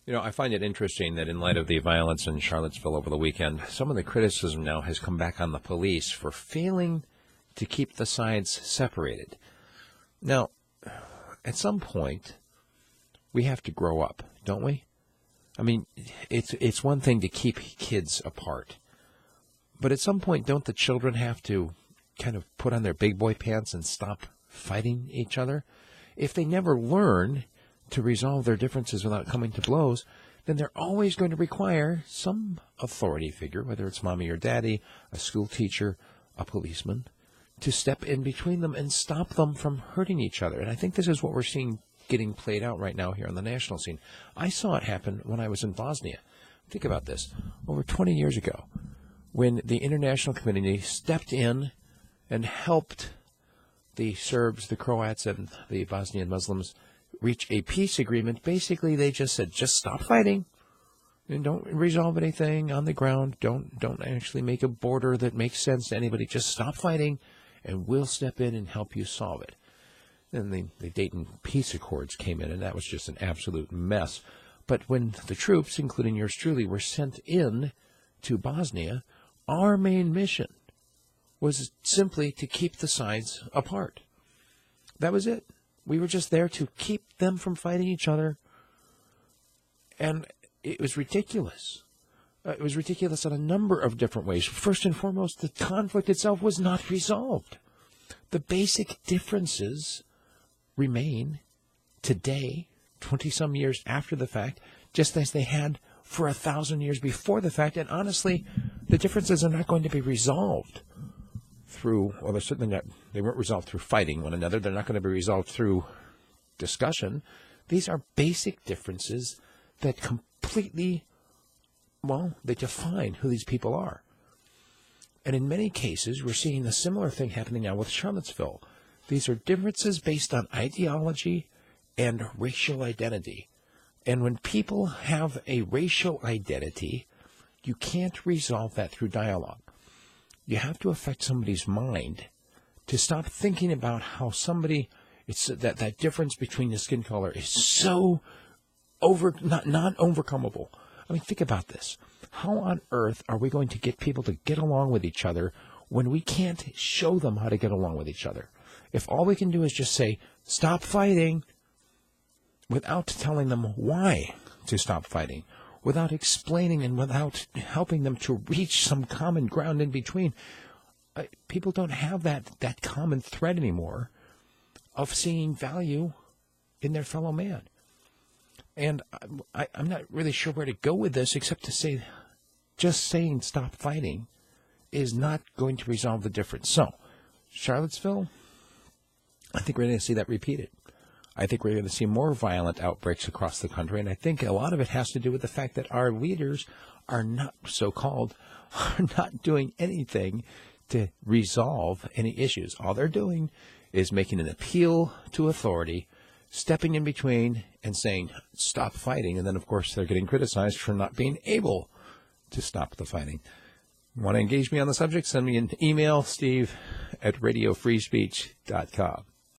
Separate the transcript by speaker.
Speaker 1: I find it interesting that in light of the violence in Charlottesville over the weekend, some of the criticism now has come back on the police for failing to keep the sides separated. Now, at some point, we have to grow up, don't we? I mean, it's one thing to keep kids apart, but at some point, don't the children have to kind of put on their big boy pants and stop fighting each other? If they never learn to resolve their differences without coming to blows, then they're always going to require some authority figure, whether it's mommy or daddy, a school teacher, a policeman, to step in between them and stop them from hurting each other. And I think this is what we're seeing getting played out right now here on the national scene. I saw it happen when I was in Bosnia. Think about this. Over 20 years ago, when the international community stepped in and helped the Serbs, the Croats, and the Bosnian Muslims reach a peace agreement, basically they just said, just stop fighting and don't resolve anything on the ground. Don't actually make a border that makes sense to anybody. Just stop fighting and we'll step in and help you solve it. And the Dayton Peace Accords came in, and that was just an absolute mess. But when the troops, including yours truly, were sent in to Bosnia, our main mission was simply to keep the sides apart. That was it. We were just there to keep them from fighting each other. And it was ridiculous. It was ridiculous in a number of different ways. First and foremost, the conflict itself was not resolved. The basic differences remain today, 20-some years after the fact, just as they had for 1,000 years before the fact. And honestly, the differences are not going to be resolved through, well, they're certainly not, they weren't resolved through fighting one another. They're not going to be resolved through discussion. These are basic differences that completely, well, they define who these people are. And in many cases, we're seeing a similar thing happening now with Charlottesville. These are differences based on ideology and racial identity. And when people have a racial identity, you can't resolve that through dialogue. You have to affect somebody's mind to stop thinking about how somebody, it's that difference between the skin color is so not overcomable. I mean, think about this. How on earth are we going to get people to get along with each other when we can't show them how to get along with each other? If all we can do is just say, stop fighting, without telling them why to stop fighting, without explaining and without helping them to reach some common ground in between, people don't have that common thread anymore of seeing value in their fellow man. And I'm not really sure where to go with this except to say just saying stop fighting is not going to resolve the difference. So, Charlottesville, I think we're going to see that repeated. I think we're going to see more violent outbreaks across the country, and I think a lot of it has to do with the fact that our leaders are not, so-called, are not doing anything to resolve any issues. All they're doing is making an appeal to authority, stepping in between and saying, stop fighting, and then, of course, they're getting criticized for not being able to stop the fighting. You want to engage me on the subject? Send me an email, steve@radiofreespeech.com.